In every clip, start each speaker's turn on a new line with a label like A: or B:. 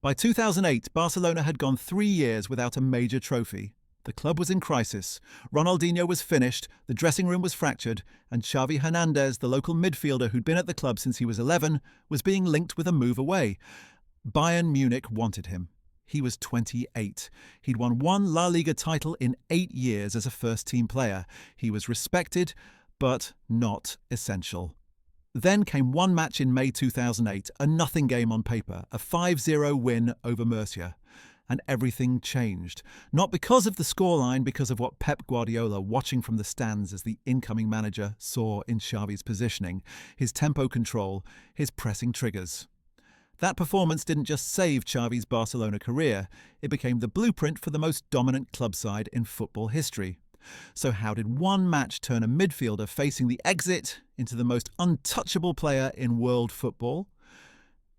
A: By 2008, Barcelona had gone 3 years without a major trophy. The club was in crisis. Ronaldinho was finished, the dressing room was fractured, and Xavi Hernández, the local midfielder who'd been at the club since he was 11, was being linked with a move away. Bayern Munich wanted him. He was 28. He'd won 1 La Liga title in 8 years as a first-team player. He was respected, but not essential. Then came one match in May 2008, a nothing game on paper, a 5-0 win over Murcia. And everything changed. Not because of the scoreline, because of what Pep Guardiola, watching from the stands as the incoming manager, saw in Xavi's positioning, his tempo control, his pressing triggers. That performance didn't just save Xavi's Barcelona career, it became the blueprint for the most dominant club side in football history. So how did one match turn a midfielder facing the exit into the most untouchable player in world football?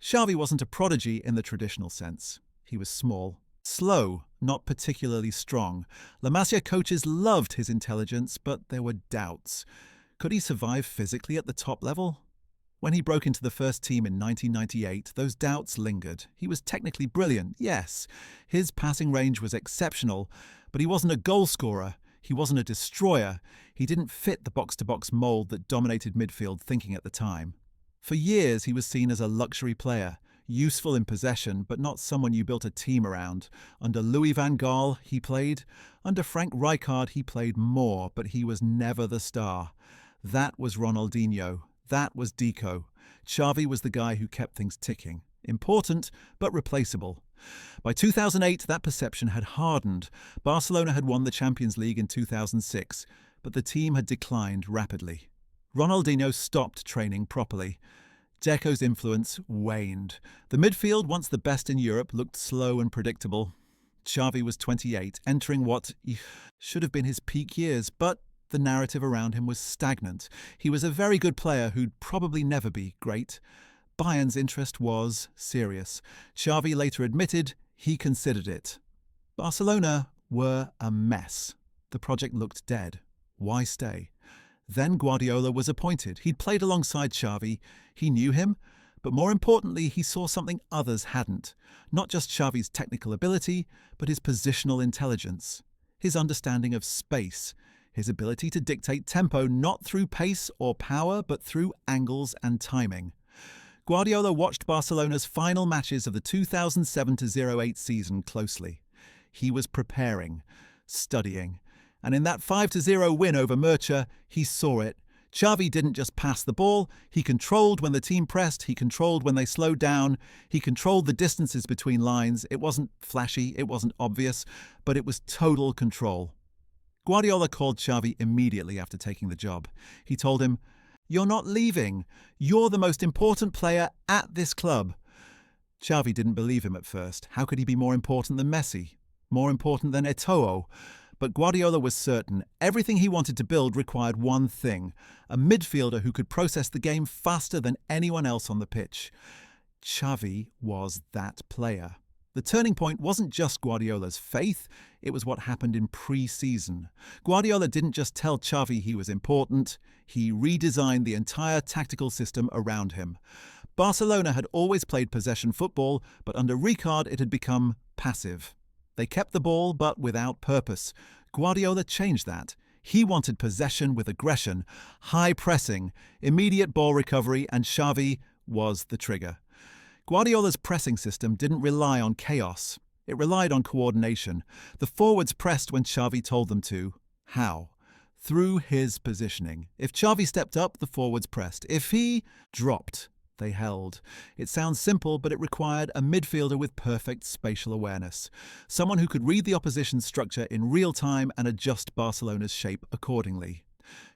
A: Xavi wasn't a prodigy in the traditional sense. He was small, slow, not particularly strong. La Masia coaches loved his intelligence, but there were doubts. Could he survive physically at the top level? When he broke into the first team in 1998, those doubts lingered. He was technically brilliant, yes. His passing range was exceptional, but he wasn't a goal scorer. He wasn't a destroyer. He didn't fit the box-to-box mold that dominated midfield thinking at the time. For years, he was seen as a luxury player, useful in possession, but not someone you built a team around. Under Louis van Gaal, he played. Under Frank Rijkaard, he played more, but he was never the star. That was Ronaldinho. That was Deco. Xavi was the guy who kept things ticking. Important, but replaceable. By 2008, that perception had hardened. Barcelona had won the Champions League in 2006, but the team had declined rapidly. Ronaldinho stopped training properly. Deco's influence waned. The midfield, once the best in Europe, looked slow and predictable. Xavi was 28, entering what should have been his peak years, but the narrative around him was stagnant. He was a very good player who'd probably never be great. Bayern's interest was serious. Xavi later admitted he considered it. Barcelona were a mess. The project looked dead. Why stay? Then Guardiola was appointed. He'd played alongside Xavi. He knew him, but more importantly, he saw something others hadn't. Not just Xavi's technical ability, but his positional intelligence, his understanding of space, his ability to dictate tempo not through pace or power, but through angles and timing. Guardiola watched Barcelona's final matches of the 2007-08 season closely. He was preparing, studying, and in that 5-0 win over Murcia, he saw it. Xavi didn't just pass the ball, he controlled when the team pressed, he controlled when they slowed down, he controlled the distances between lines. It wasn't flashy, it wasn't obvious, but it was total control. Guardiola called Xavi immediately after taking the job. He told him, "You're not leaving. You're the most important player at this club." Xavi didn't believe him at first. How could he be more important than Messi? More important than Eto'o? But Guardiola was certain everything he wanted to build required one thing: a midfielder who could process the game faster than anyone else on the pitch. Xavi was that player. The turning point wasn't just Guardiola's faith, it was what happened in pre-season. Guardiola didn't just tell Xavi he was important, he redesigned the entire tactical system around him. Barcelona had always played possession football, but under Rijkaard it had become passive. They kept the ball, but without purpose. Guardiola changed that. He wanted possession with aggression, high pressing, immediate ball recovery, and Xavi was the trigger. Guardiola's pressing system didn't rely on chaos. It relied on coordination. The forwards pressed when Xavi told them to. How? Through his positioning. If Xavi stepped up, the forwards pressed. If he dropped, they held. It sounds simple, but it required a midfielder with perfect spatial awareness. Someone who could read the opposition's structure in real time and adjust Barcelona's shape accordingly.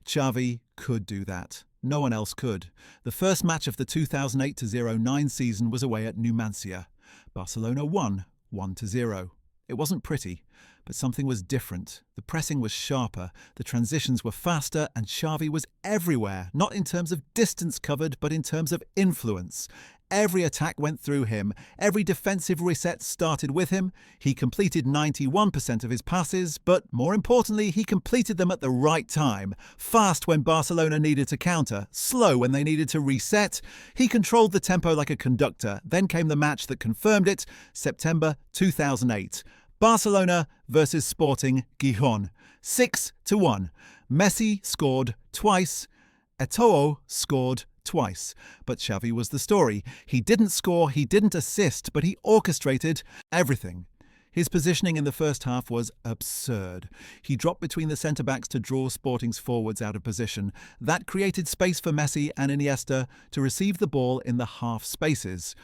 A: Xavi could do that. No one else could. The first match of the 2008-09 season was away at Numancia. Barcelona won, 1-0. It wasn't pretty, but something was different. The pressing was sharper, the transitions were faster, and Xavi was everywhere, not in terms of distance covered, but in terms of influence. Every attack went through him. Every defensive reset started with him. He completed 91% of his passes, but more importantly, he completed them at the right time. Fast when Barcelona needed to counter, slow when they needed to reset. He controlled the tempo like a conductor. Then came the match that confirmed it, September 2008. Barcelona versus Sporting Gijón. 6-1. Messi scored twice. Eto'o scored twice. But Xavi was the story. He didn't score, he didn't assist, but he orchestrated everything. His positioning in the first half was absurd. He dropped between the centre-backs to draw Sporting's forwards out of position. That created space for Messi and Iniesta to receive the ball in the half spaces.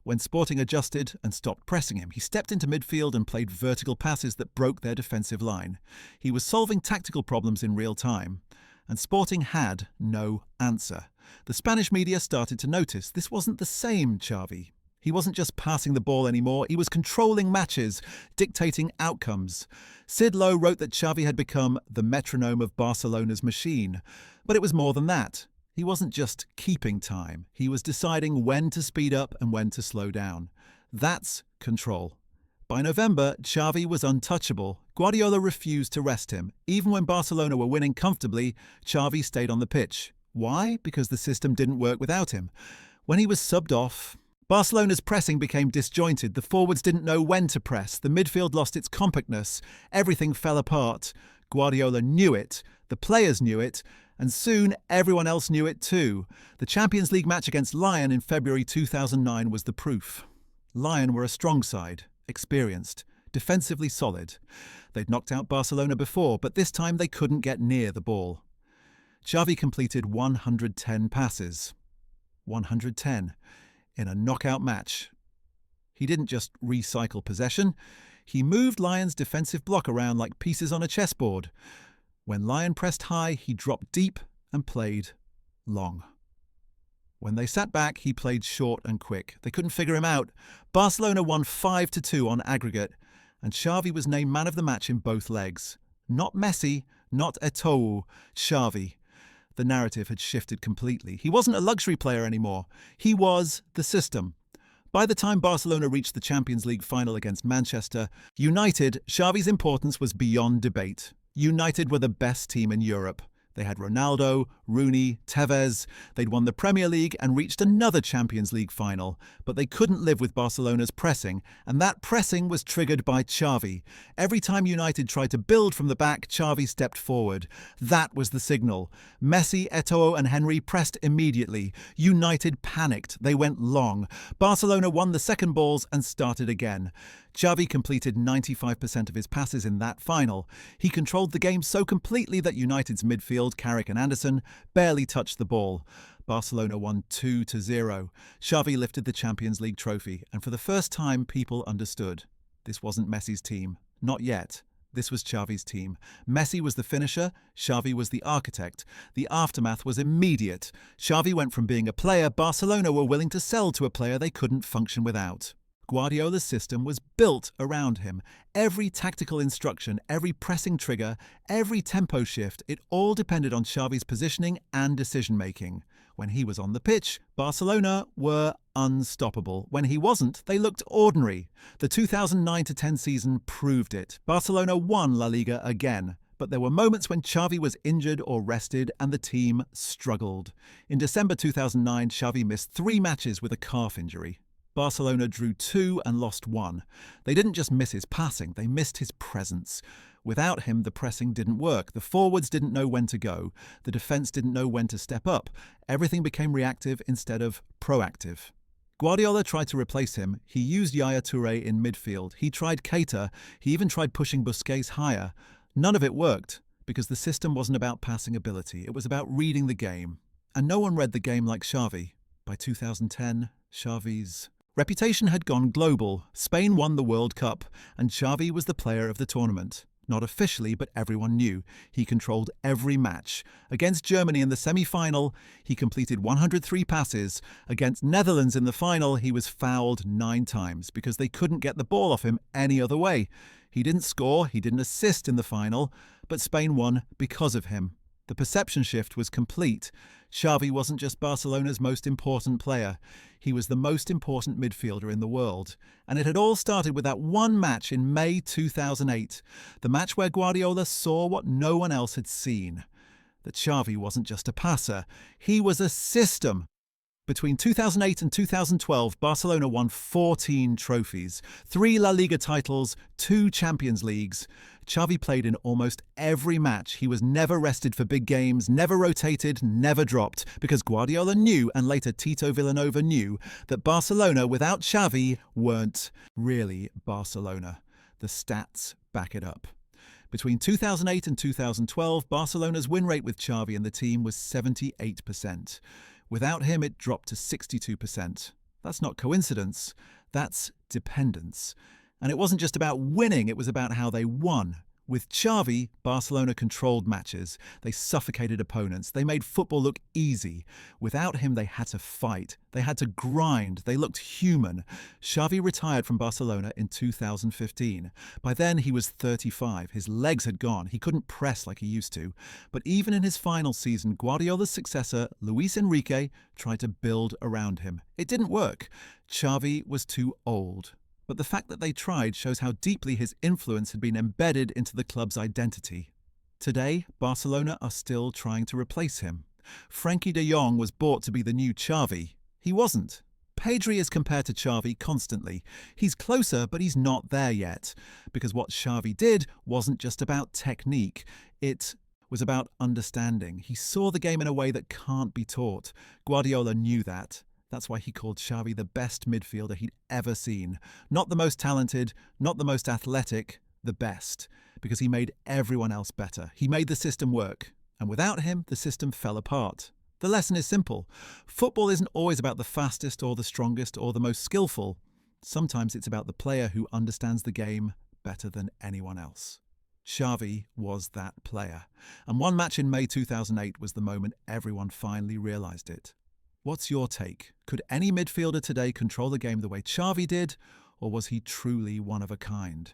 A: When Sporting adjusted and stopped pressing him, he stepped into midfield and played vertical passes that broke their defensive line. He was solving tactical problems in real time. And Sporting had no answer. The Spanish media started to notice this wasn't the same Xavi. He wasn't just passing the ball anymore, he was controlling matches, dictating outcomes. Sid Lowe wrote that Xavi had become the metronome of Barcelona's machine. But it was more than that. He wasn't just keeping time, he was deciding when to speed up and when to slow down. That's control. By November, Xavi was untouchable. Guardiola refused to rest him. Even when Barcelona were winning comfortably, Xavi stayed on the pitch. Why? Because the system didn't work without him. When he was subbed off, Barcelona's pressing became disjointed. The forwards didn't know when to press. The midfield lost its compactness. Everything fell apart. Guardiola knew it. The players knew it. And soon, everyone else knew it too. The Champions League match against Lyon in February 2009 was the proof. Lyon were a strong side, experienced, defensively solid. They'd knocked out Barcelona before, but this time they couldn't get near the ball. Xavi completed 110 passes. 110 in a knockout match. He didn't just recycle possession, he moved Lyon's defensive block around like pieces on a chessboard. When Lyon pressed high, he dropped deep and played long. When they sat back, he played short and quick. They couldn't figure him out. Barcelona won 5-2 on aggregate, and Xavi was named man of the match in both legs. Not Messi, not Eto'o, Xavi. The narrative had shifted completely. He wasn't a luxury player anymore. He was the system. By the time Barcelona reached the Champions League final against Manchester United, Xavi's importance was beyond debate. United were the best team in Europe. They had Ronaldo, Rooney, Tevez. They'd won the Premier League and reached another Champions League final. But they couldn't live with Barcelona's pressing, and that pressing was triggered by Xavi. Every time United tried to build from the back, Xavi stepped forward. That was the signal. Messi, Eto'o and Henry pressed immediately. United panicked. They went long. Barcelona won the second balls and started again. Xavi completed 95% of his passes in that final. He controlled the game so completely that United's midfield, Carrick and Anderson, barely touched the ball. Barcelona won 2-0. Xavi lifted the Champions League trophy, and for the first time people understood. This wasn't Messi's team. Not yet. This was Xavi's team. Messi was the finisher, Xavi was the architect. The aftermath was immediate. Xavi went from being a player Barcelona were willing to sell to a player they couldn't function without. Guardiola's system was built around him. Every tactical instruction, every pressing trigger, every tempo shift, it all depended on Xavi's positioning and decision-making. When he was on the pitch, Barcelona were unstoppable. When he wasn't, they looked ordinary. The 2009-10 season proved it. Barcelona won La Liga again. But there were moments when Xavi was injured or rested and the team struggled. In December 2009, Xavi missed 3 matches with a calf injury. Barcelona drew 2 and lost 1. They didn't just miss his passing, they missed his presence. Without him, the pressing didn't work. The forwards didn't know when to go. The defence didn't know when to step up. Everything became reactive instead of proactive. Guardiola tried to replace him. He used Yaya Touré in midfield. He tried Keita. He even tried pushing Busquets higher. None of it worked, because the system wasn't about passing ability. It was about reading the game. And no one read the game like Xavi. By 2010, Xavi's reputation had gone global. Spain won the World Cup, and Xavi was the player of the tournament. Not officially, but everyone knew. He controlled every match. Against Germany in the semi-final, he completed 103 passes. Against Netherlands in the final, he was fouled 9 times because they couldn't get the ball off him any other way. He didn't score, he didn't assist in the final, but Spain won because of him. The perception shift was complete. Xavi wasn't just Barcelona's most important player. He was the most important midfielder in the world. And it had all started with that one match in May 2008, the match where Guardiola saw what no one else had seen. That Xavi wasn't just a passer, he was a system. Between 2008 and 2012, Barcelona won 14 trophies, 3 La Liga titles, 2 Champions Leagues. Xavi played in almost every match. He was never rested for big games, never rotated, never dropped, because Guardiola knew, and later Tito Vilanova knew, that Barcelona without Xavi weren't really Barcelona. The stats back it up. Between 2008 and 2012, Barcelona's win rate with Xavi and the team was 78%. Without him, it dropped to 62%. That's not coincidence. That's dependence. And it wasn't just about winning, it was about how they won. With Xavi, Barcelona controlled matches. They suffocated opponents. They made football look easy. Without him, they had to fight. They had to grind. They looked human. Xavi retired from Barcelona in 2015. By then, he was 35. His legs had gone. He couldn't press like he used to. But even in his final season, Guardiola's successor, Luis Enrique, tried to build around him. It didn't work. Xavi was too old. But the fact that they tried shows how deeply his influence had been embedded into the club's identity. Today, Barcelona are still trying to replace him. Frenkie de Jong was bought to be the new Xavi. He wasn't. Pedri is compared to Xavi constantly. He's closer, but he's not there yet. Because what Xavi did wasn't just about technique. It was about understanding. He saw the game in a way that can't be taught. Guardiola knew that. That's why he called Xavi the best midfielder he'd ever seen. Not the most talented, not the most athletic, the best. Because he made everyone else better. He made the system work. And without him, the system fell apart. The lesson is simple. Football isn't always about the fastest or the strongest or the most skillful. Sometimes it's about the player who understands the game better than anyone else. Xavi was that player. And one match in May 2008 was the moment everyone finally realised it. What's your take? Could any midfielder today control the game the way Xavi did, or was he truly one of a kind?